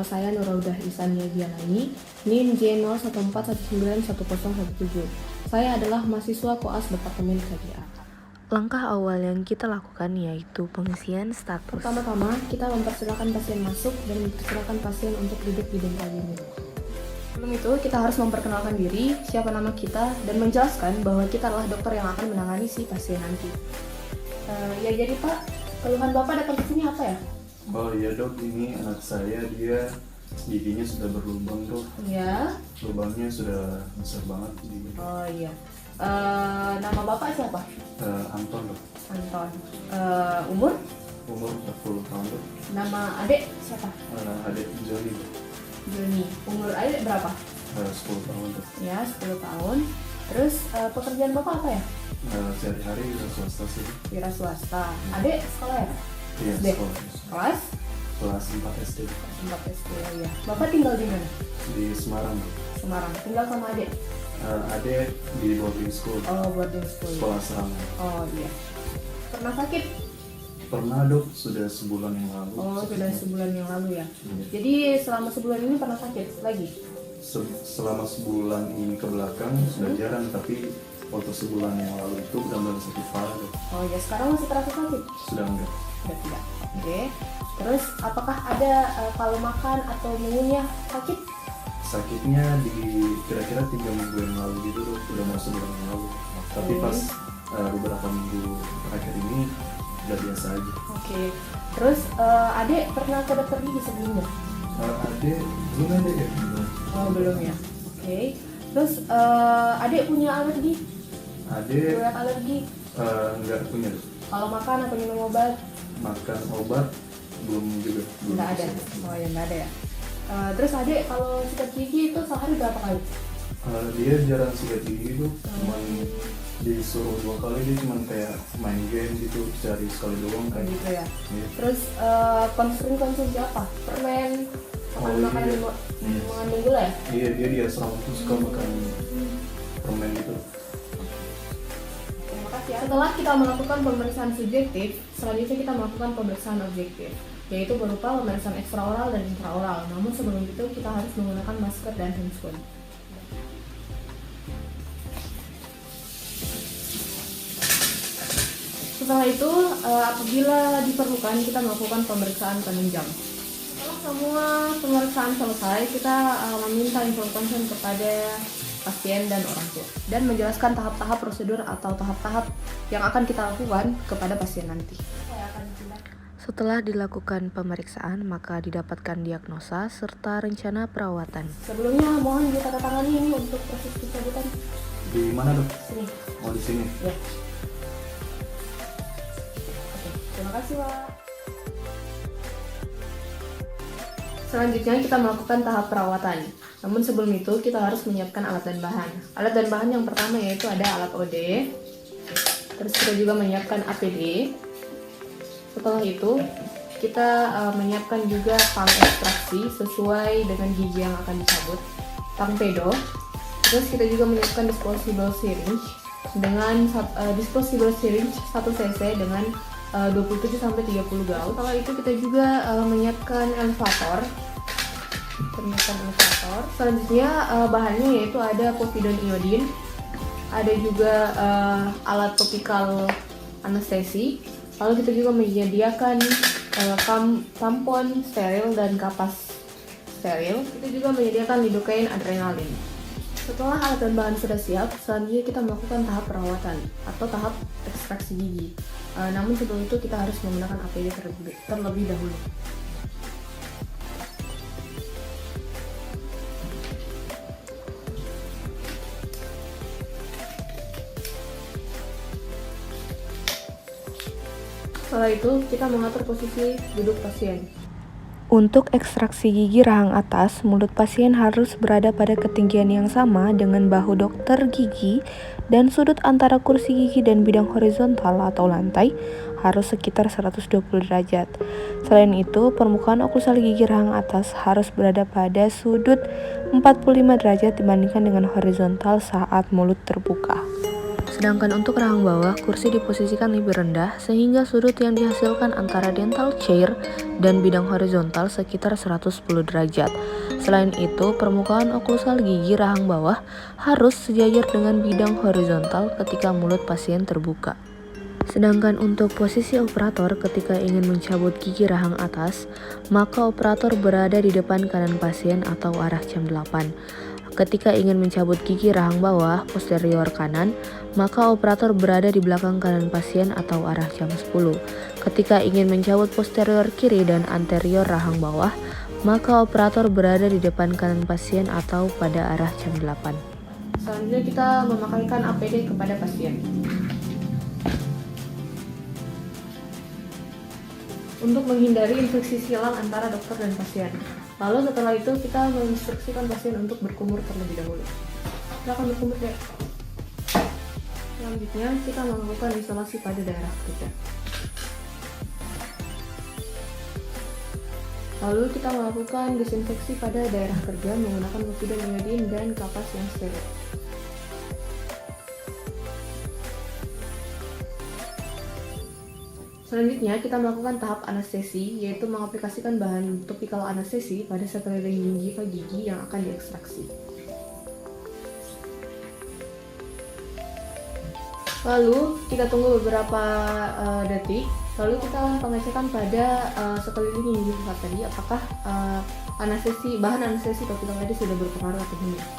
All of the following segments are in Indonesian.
nama saya Nuraudah Isania Gianani, NIM J0141910117. Saya adalah mahasiswa koas Departemen KGA. Langkah awal yang kita lakukan yaitu pengisian status. Pertama-tama, kita mempersilakan pasien masuk dan mempersilakan pasien untuk duduk di bangku ini. Sebelum itu, kita harus memperkenalkan diri, siapa nama kita, dan menjelaskan bahwa kita adalah dokter yang akan menangani si pasien nanti. Ya jadi Pak, keluhan Bapak datang ke sini apa ya? Oh iya dok, ini anak saya, dia giginya sudah berlubang dok. Ya. Lubangnya sudah besar banget giginya. Oh iya. Nama Bapak siapa? Anton dok. Anton. Umur? Umur 40 tahun dok. Nama adik siapa? Adik Joni dok. Joni. Umur adik berapa? 10 tahun dok. Ya, 10 tahun. Terus pekerjaan Bapak apa ya? Sehari-hari wira swasta sih. Wira swasta. Adik sekolah ya? Iya, SD. sekolah. Kelas? Kelas 4 SD dok. 4 SD ya. Bapak tinggal di mana? Di Semarang dok. Semarang. Tinggal sama adik? Adik di boarding school. Oh, boarding school. Sekolah asrama. Oh iya. Pernah sakit? Pernah dok, sudah sebulan yang lalu. Oh, sudah sebulan yang lalu ya. Iya. Jadi selama sebulan ini pernah sakit lagi? Selama sebulan ini ke belakang sudah jarang, tapi waktu sebulan yang lalu itu benar-benar sakit parah dok. Oh ya, sekarang masih terasa sakit? Sudah enggak. Sudah tidak. Oke. Terus apakah ada kalau makan atau mengunyah sakit? Sakitnya di kira-kira 3 minggu yang lalu gitu dok, udah mau sebulan yang lalu. Tapi pas beberapa minggu terakhir ini udah biasa aja. Oke. Terus adik pernah ke dokter gigi sebelumnya? Adik belum ada ya? Oh belum ya. Oke. Terus adik punya alergi? Adik Berat alergi? enggak punya dok. Kalau makan atau minum obat? Makan obat belum juga. Belum Nggak ada. bisa. Oh ya nggak ada ya. Terus adik kalau sikat gigi itu sehari berapa kali? Dia jarang sikat gigi tuh, cuman disuruh 2 kali, dia cuman kayak main game gitu, cari sekali doang kayak Gitu ya. Iya. Terus konsumsi apa? Permen, Oh, makanan iya. mengandung gula ya? Iya, dia di asrama tuh suka makan permen gitu. Terima kasih. Setelah kita melakukan pemeriksaan subjektif, selanjutnya kita melakukan pemeriksaan objektif, yaitu berupa pemeriksaan ekstraoral dan intraoral. Namun sebelum itu kita harus menggunakan masker dan handscoon. Setelah itu, apabila diperlukan, kita melakukan pemeriksaan penunjang. Setelah semua pemeriksaan selesai, kita meminta informasi kepada pasien dan orang tua dan menjelaskan tahap-tahap prosedur atau tahap-tahap yang akan kita lakukan kepada pasien nanti. Setelah dilakukan pemeriksaan, maka didapatkan diagnosa serta rencana perawatan. Sebelumnya mohon ditandatangani ini untuk proses pencabutan. Di mana dok? Sini. Oh di sini. Ya. Oke, terima kasih Pak. Selanjutnya kita melakukan tahap perawatan. Namun sebelum itu kita harus menyiapkan alat dan bahan. Alat dan bahan yang pertama yaitu ada alat OD. Terus kita juga menyiapkan APD. Setelah itu kita menyiapkan juga tang ekstraksi sesuai dengan gigi yang akan dicabut, tang pedo. Terus kita juga menyiapkan disposable syringe dengan disposable syringe 1 cc dengan 27 sampai 30 gaul. Setelah itu kita juga menyiapkan elevator. Selanjutnya bahannya yaitu ada povidone iodine, ada juga alat topikal anestesi. Lalu kita juga menyediakan tampon steril dan kapas steril. Kita juga menyediakan lidocaine adrenalin. Setelah alat dan bahan sudah siap, selanjutnya kita melakukan tahap perawatan atau tahap ekstraksi gigi. Namun sebelum itu kita harus menggunakan APD terlebih dahulu. Setelah itu kita mengatur posisi duduk pasien. Untuk ekstraksi gigi rahang atas, mulut pasien harus berada pada ketinggian yang sama dengan bahu dokter gigi dan sudut antara kursi gigi dan bidang horizontal atau lantai harus sekitar 120 derajat. Selain itu, permukaan oklusal gigi rahang atas harus berada pada sudut 45 derajat dibandingkan dengan horizontal saat mulut terbuka. Sedangkan untuk rahang bawah, kursi diposisikan lebih rendah sehingga sudut yang dihasilkan antara dental chair dan bidang horizontal sekitar 110 derajat. Selain itu, permukaan oklusal gigi rahang bawah harus sejajar dengan bidang horizontal ketika mulut pasien terbuka. Sedangkan untuk posisi operator ketika ingin mencabut gigi rahang atas, maka operator berada di depan kanan pasien atau arah jam 8. Ketika ingin mencabut gigi rahang bawah posterior kanan, maka operator berada di belakang kanan pasien atau arah jam 10. Ketika ingin mencabut posterior kiri dan anterior rahang bawah, maka operator berada di depan kanan pasien atau pada arah jam 8. Selanjutnya kita memakaikan APD kepada pasien. Untuk menghindari infeksi silang antara dokter dan pasien. Lalu setelah itu kita menginstruksikan pasien untuk berkumur terlebih dahulu. Silakan berkumur deh. Selanjutnya kita melakukan isolasi pada daerah kerja. Lalu kita melakukan desinfeksi pada daerah kerja menggunakan povidon iodin dan kapas yang steril. Selanjutnya kita melakukan tahap anestesi, yaitu mengaplikasikan bahan topikal anestesi pada sekeliling gingiva gigi yang akan diekstraksi. Lalu kita tunggu beberapa detik, lalu kita pengecekan pada sekeliling gingiva tadi apakah bahan anestesi topikal tadi sudah berpengaruh atau tidak.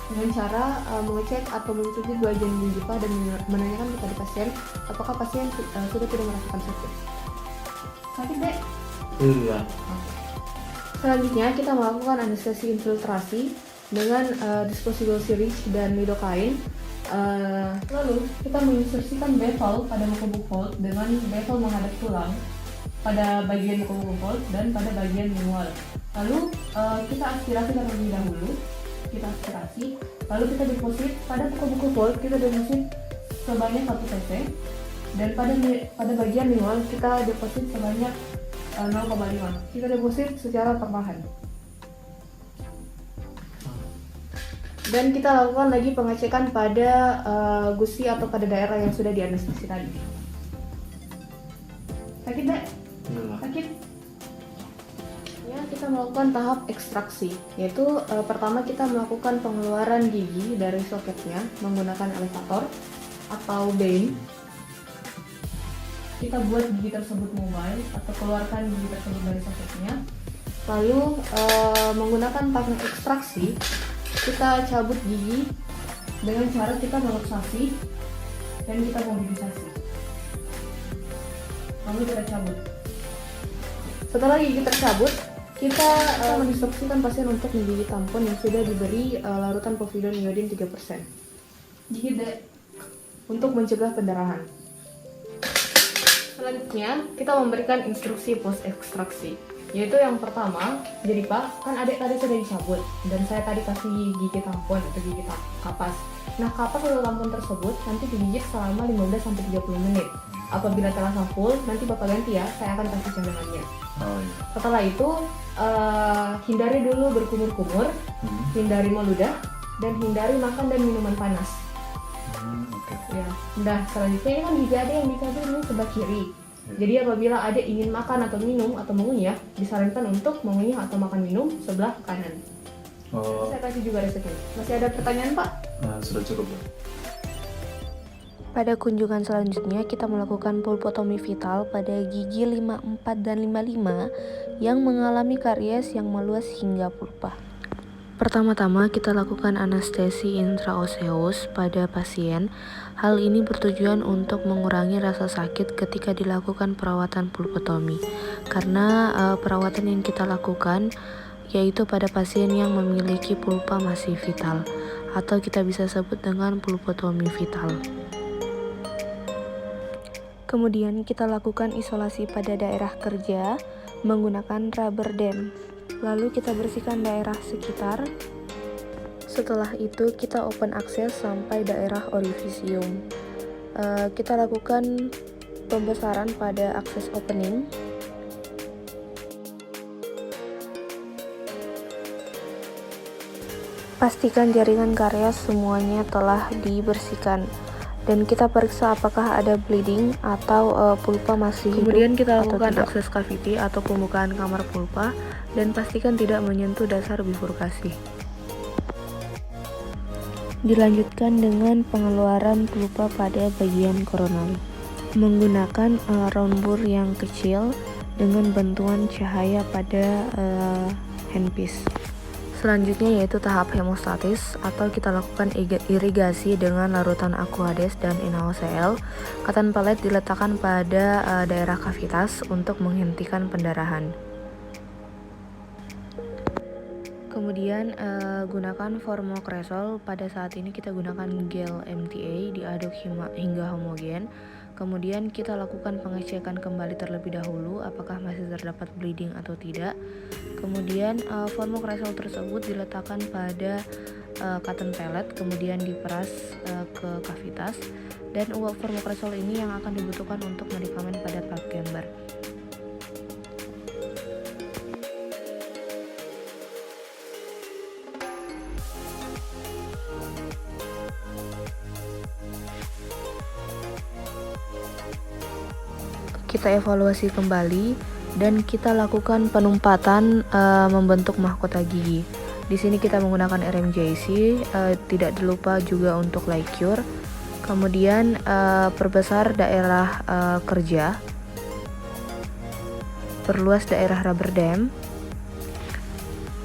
Dengan cara mengecek atau mencuci bagian gingiva dan menanyakan kepada pasien apakah pasien sudah tidak merasakan sakit. Sakit dek? Iya. Selanjutnya kita melakukan anestesi infiltrasi dengan disposable syringe dan lidocaine. Lalu kita menginsersikan bevel pada muka buccal dengan bevel menghadap tulang pada bagian muka buccal dan pada bagian lingual. Lalu kita aspirasi terlebih dahulu. Kita aspirasi, lalu kita deposit pada buku kita deposit sebanyak 1 cc dan pada bagian lingual kita deposit sebanyak 0,5. Kita deposit secara perlahan. Dan kita lakukan lagi pengecekan pada gusi atau pada daerah yang sudah dianestesi tadi. Sakit dek? Sakit? Ya, kita melakukan tahap ekstraksi, yaitu pertama kita melakukan pengeluaran gigi dari soketnya menggunakan elevator atau beam. Kita buat gigi tersebut mobile atau keluarkan gigi tersebut dari soketnya. Lalu menggunakan teknik ekstraksi, kita cabut gigi dengan cara kita meluksasi dan kita mobilisasi. Lalu kita cabut. Setelah gigi tercabut, kita menginstruksikan pasien untuk menggigit tampon yang sudah diberi larutan povidon iodin 3%. Gigit dek untuk mencegah pendarahan. Selanjutnya, kita memberikan instruksi post ekstraksi, yaitu yang pertama, jadi Pak, kan adik tadi sudah dicabut dan saya tadi kasih gigi tampon atau gigi kapas. Nah, kapas atau tampon tersebut nanti digigit selama 15-30 menit. Apabila terasa full, nanti Bapak ganti ya, saya akan kasih cadangannya. Oh, iya. Setelah itu, hindari dulu berkumur-kumur, hindari meludah, dan hindari makan dan minuman panas. Okay. Ya, nah selanjutnya ini kan gigi adik yang dicabut ini sebelah kiri. Jadi apabila adik ingin makan atau minum atau mengunyah, disarankan untuk mengunyah atau makan minum sebelah kanan. Oh. Saya kasih juga resepnya. Masih ada pertanyaan Pak? Nah, sudah cukup ya. Pada kunjungan selanjutnya, kita melakukan pulpotomi vital pada gigi 54 dan 55 yang mengalami karies yang meluas hingga pulpa. Pertama-tama, kita lakukan anestesi intraoseus pada pasien. Hal ini bertujuan untuk mengurangi rasa sakit ketika dilakukan perawatan pulpotomi. Karena perawatan yang kita lakukan yaitu pada pasien yang memiliki pulpa masih vital, atau kita bisa sebut dengan pulpotomi vital. Kemudian kita lakukan isolasi pada daerah kerja menggunakan rubber dam. Lalu kita bersihkan daerah sekitar. Setelah itu kita open akses sampai daerah orifisium. Kita lakukan pembesaran pada akses opening. Pastikan jaringan karies semuanya telah dibersihkan. Dan kita periksa apakah ada bleeding atau pulpa masih hidup. Kemudian kita atau lakukan tidak. akses cavity atau pembukaan kamar pulpa dan pastikan tidak menyentuh dasar bifurkasi. Dilanjutkan dengan pengeluaran pulpa pada bagian koronari. Menggunakan round bore yang kecil dengan bantuan cahaya pada handpiece. Selanjutnya yaitu tahap hemostatis atau kita lakukan irigasi dengan larutan Aquades dan NaOCl. Cotton pellet diletakkan pada daerah kavitas untuk menghentikan pendarahan. Kemudian gunakan formokresol. Pada saat ini kita gunakan gel MTA diaduk hingga homogen. Kemudian kita lakukan pengecekan kembali terlebih dahulu apakah masih terdapat bleeding atau tidak. Kemudian formokresol tersebut diletakkan pada cotton pellet, kemudian diperas ke kavitas, dan uap formokresol ini yang akan dibutuhkan untuk medikamen pada pap chamber. Kita evaluasi kembali dan kita lakukan penumpatan membentuk mahkota gigi. Di sini kita menggunakan RMJC, tidak dilupa juga untuk Licure. Kemudian perbesar daerah kerja, perluas daerah rubber dam.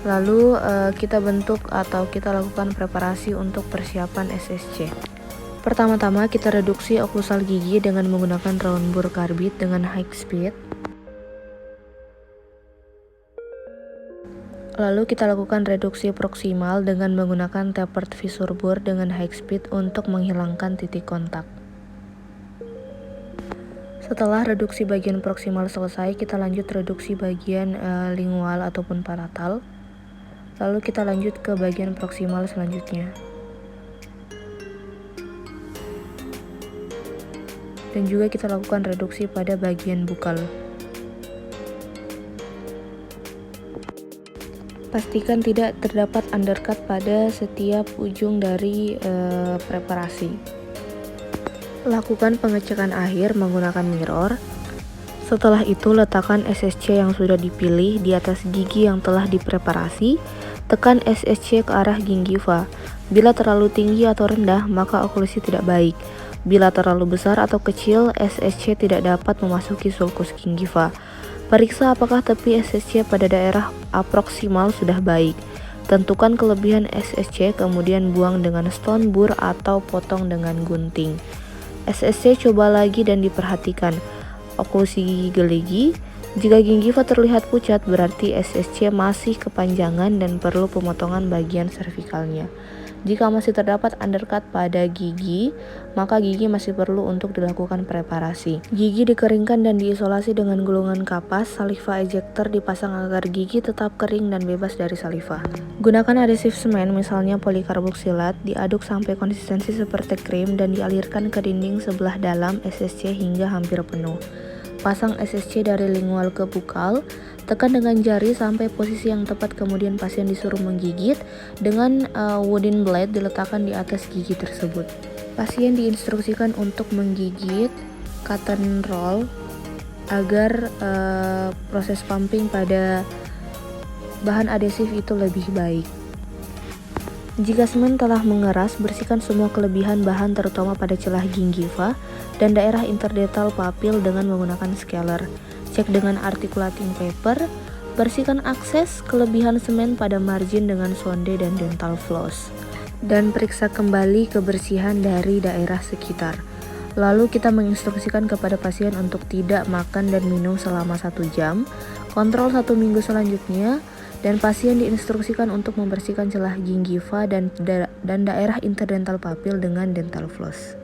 Lalu kita bentuk atau kita lakukan preparasi untuk persiapan SSC. Pertama-tama kita reduksi oklusal gigi dengan menggunakan round bore carbide dengan high speed. Lalu kita lakukan reduksi proksimal dengan menggunakan tapered fissure bore dengan high speed untuk menghilangkan titik kontak. Setelah reduksi bagian proksimal selesai, kita lanjut reduksi bagian lingual ataupun palatal. Lalu kita lanjut ke bagian proksimal selanjutnya. Dan juga kita lakukan reduksi pada bagian bukal. Pastikan tidak terdapat undercut pada setiap ujung dari preparasi. Lakukan pengecekan akhir menggunakan mirror. Setelah itu letakkan SSC yang sudah dipilih di atas gigi yang telah dipreparasi. Tekan SSC ke arah gingiva. Bila terlalu tinggi atau rendah, maka oklusi tidak baik. Bila terlalu besar atau kecil, SSC tidak dapat memasuki sulcus gingiva. Periksa apakah tepi SSC pada daerah aproksimal sudah baik. Tentukan kelebihan SSC, kemudian buang dengan stone bore atau potong dengan gunting. SSC coba lagi dan diperhatikan. Oklusi gigi geligi. Jika gingiva terlihat pucat, berarti SSC masih kepanjangan dan perlu pemotongan bagian cervicalnya. Jika masih terdapat undercut pada gigi, maka gigi masih perlu untuk dilakukan preparasi. Gigi dikeringkan dan diisolasi dengan gulungan kapas. Saliva ejector dipasang agar gigi tetap kering dan bebas dari saliva. Gunakan adhesif semen, misalnya polikarboksilat, diaduk sampai konsistensi seperti krim dan dialirkan ke dinding sebelah dalam SSC hingga hampir penuh. Pasang SSC dari lingual ke bukal. Tekan dengan jari sampai posisi yang tepat, kemudian pasien disuruh menggigit dengan wooden blade diletakkan di atas gigi tersebut. Pasien diinstruksikan untuk menggigit cotton roll agar proses pumping pada bahan adhesif itu lebih baik. Jika semen telah mengeras, bersihkan semua kelebihan bahan terutama pada celah gingiva dan daerah interdental papil dengan menggunakan scaler. Cek dengan articulating paper. Bersihkan akses kelebihan semen pada margin dengan sonde dan dental floss. Dan periksa kembali kebersihan dari daerah sekitar. Lalu kita menginstruksikan kepada pasien untuk tidak makan dan minum selama 1 jam. Kontrol 1 minggu selanjutnya. Dan pasien diinstruksikan untuk membersihkan celah gingiva dan daerah interdental papil dengan dental floss.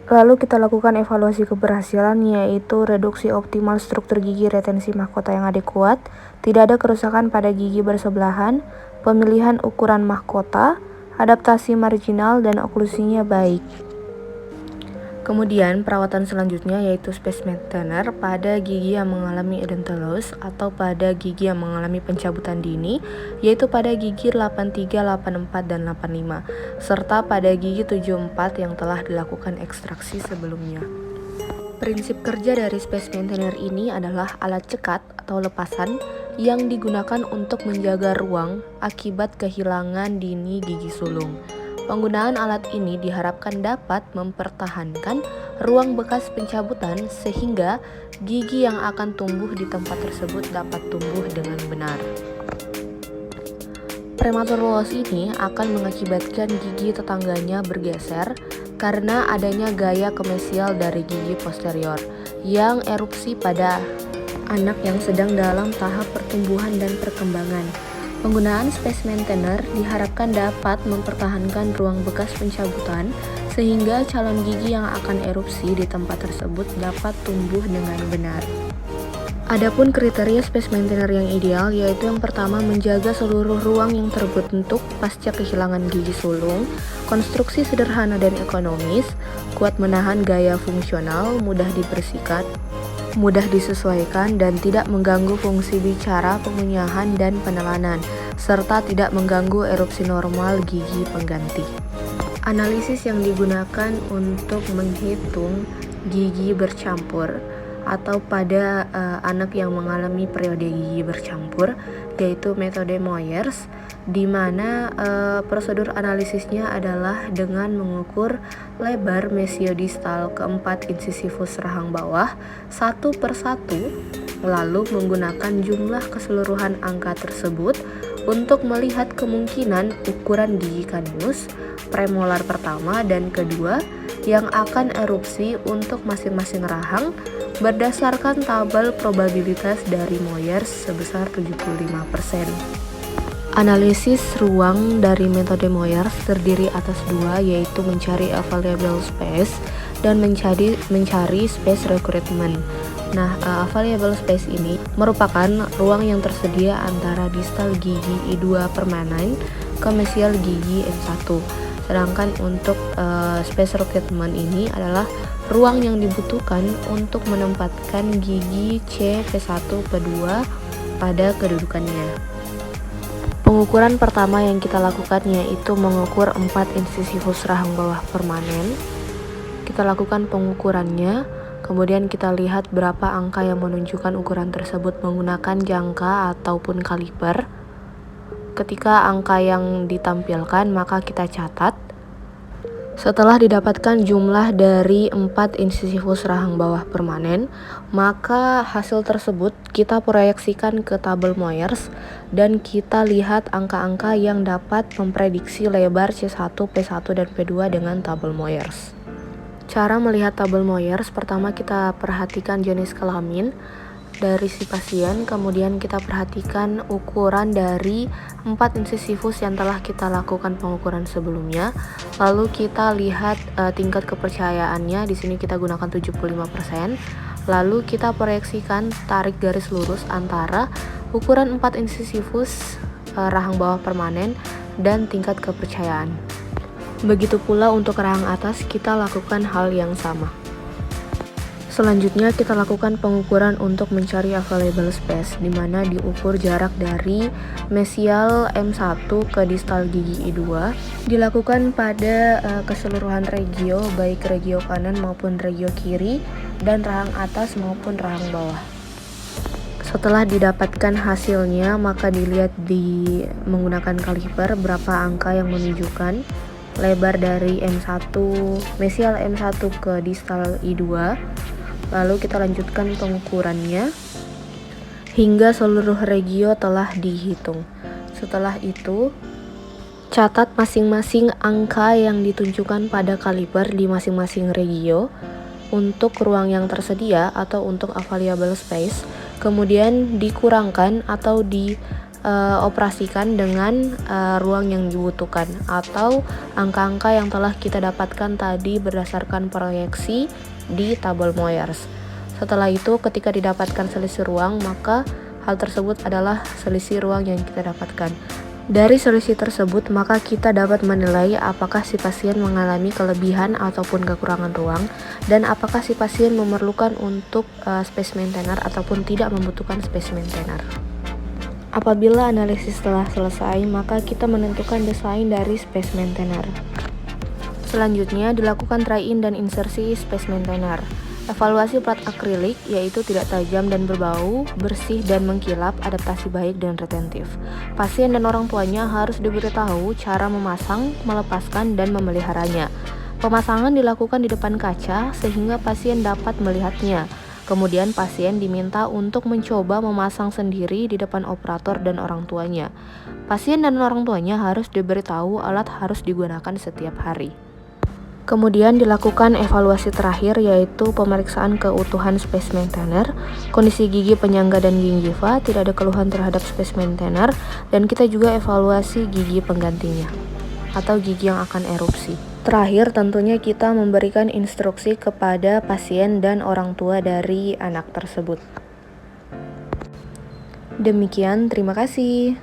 Lalu kita lakukan evaluasi keberhasilan, yaitu reduksi optimal struktur gigi, retensi mahkota yang adekuat, tidak ada kerusakan pada gigi bersebelahan, pemilihan ukuran mahkota, adaptasi marginal, dan oklusinya baik. Kemudian perawatan selanjutnya yaitu space maintenance pada gigi yang mengalami edentulous atau pada gigi yang mengalami pencabutan dini, yaitu pada gigi 83, 84, dan 85, serta pada gigi 74 yang telah dilakukan ekstraksi sebelumnya. Prinsip kerja dari space maintenance ini adalah alat cekat atau lepasan yang digunakan untuk menjaga ruang akibat kehilangan dini gigi sulung. Penggunaan alat ini diharapkan dapat mempertahankan ruang bekas pencabutan sehingga gigi yang akan tumbuh di tempat tersebut dapat tumbuh dengan benar. Prematur loss ini akan mengakibatkan gigi tetangganya bergeser karena adanya gaya kemesial dari gigi posterior yang erupsi pada anak yang sedang dalam tahap pertumbuhan dan perkembangan. Penggunaan space maintainer diharapkan dapat mempertahankan ruang bekas pencabutan sehingga calon gigi yang akan erupsi di tempat tersebut dapat tumbuh dengan benar. Adapun kriteria space maintainer yang ideal yaitu yang pertama menjaga seluruh ruang yang terbentuk pasca kehilangan gigi sulung, konstruksi sederhana dan ekonomis, kuat menahan gaya fungsional, mudah dibersihkan, mudah disesuaikan dan tidak mengganggu fungsi bicara, pengunyahan, dan penelanan, serta tidak mengganggu erupsi normal gigi pengganti. Analisis yang digunakan untuk menghitung gigi bercampur atau pada anak yang mengalami periode gigi bercampur yaitu metode Moyers, di mana prosedur analisisnya adalah dengan mengukur lebar mesiodistal keempat insisifus rahang bawah satu per satu, lalu menggunakan jumlah keseluruhan angka tersebut untuk melihat kemungkinan ukuran gigi caninus premolar pertama dan kedua yang akan erupsi untuk masing-masing rahang berdasarkan tabel probabilitas dari Moyers sebesar 75%. Analisis ruang dari metode Moyers terdiri atas dua, yaitu mencari available space dan mencari space recruitment. Nah, available space ini merupakan ruang yang tersedia antara distal gigi I2 permanen ke mesial gigi M1. Sedangkan untuk space recruitment ini adalah ruang yang dibutuhkan untuk menempatkan gigi C, P1, P2 pada kedudukannya. Pengukuran pertama yang kita lakukan yaitu mengukur 4 insisifus rahang bawah permanen. Kita lakukan pengukurannya, kemudian kita lihat berapa angka yang menunjukkan ukuran tersebut menggunakan jangka ataupun kaliper. Ketika angka yang ditampilkan maka kita catat. Setelah didapatkan jumlah dari 4 insisifus rahang bawah permanen, maka hasil tersebut kita proyeksikan ke tabel Moyers dan kita lihat angka-angka yang dapat memprediksi lebar C1, P1, dan P2 dengan tabel Moyers. Cara melihat tabel Moyers, pertama kita perhatikan jenis kelamin dari si pasien, kemudian kita perhatikan ukuran dari 4 insisifus yang telah kita lakukan pengukuran sebelumnya, lalu kita lihat tingkat kepercayaannya. Di sini kita gunakan 75%, lalu kita proyeksikan tarik garis lurus antara ukuran 4 insisifus rahang bawah permanen dan tingkat kepercayaan. Begitu pula untuk rahang atas kita lakukan hal yang sama. Selanjutnya kita lakukan pengukuran untuk mencari available space, di mana diukur jarak dari mesial M1 ke distal gigi I2, dilakukan pada keseluruhan regio, baik regio kanan maupun regio kiri, dan rahang atas maupun rahang bawah. Setelah didapatkan hasilnya, maka dilihat menggunakan kaliper berapa angka yang menunjukkan lebar dari M1, mesial M1 ke distal I2. Lalu kita lanjutkan pengukurannya hingga seluruh regio telah dihitung. Setelah itu, catat masing-masing angka yang ditunjukkan pada kaliper di masing-masing regio untuk ruang yang tersedia atau untuk available space, kemudian dikurangkan atau dioperasikan dengan ruang yang dibutuhkan atau angka-angka yang telah kita dapatkan tadi berdasarkan proyeksi di tabel Moyers. Setelah itu, ketika didapatkan selisih ruang, maka hal tersebut adalah selisih ruang yang kita dapatkan. Dari solusi tersebut, maka kita dapat menilai apakah si pasien mengalami kelebihan ataupun kekurangan ruang, dan apakah si pasien memerlukan untuk spesimen tenar ataupun tidak membutuhkan spesimen tenar. Apabila analisis telah selesai, maka kita menentukan desain dari spesimen tenar. Selanjutnya, dilakukan try-in dan insersi spesimen tenar. Evaluasi plat akrilik, yaitu tidak tajam dan berbau, bersih dan mengkilap, adaptasi baik dan retentif. Pasien dan orang tuanya harus diberitahu cara memasang, melepaskan, dan memeliharanya. Pemasangan dilakukan di depan kaca sehingga pasien dapat melihatnya. Kemudian pasien diminta untuk mencoba memasang sendiri di depan operator dan orang tuanya. Pasien dan orang tuanya harus diberitahu alat harus digunakan setiap hari. Kemudian dilakukan evaluasi terakhir, yaitu pemeriksaan keutuhan spesimen tenar, kondisi gigi penyangga dan gingiva, tidak ada keluhan terhadap spesimen tenar, dan kita juga evaluasi gigi penggantinya atau gigi yang akan erupsi. Terakhir, tentunya kita memberikan instruksi kepada pasien dan orang tua dari anak tersebut. Demikian, terima kasih.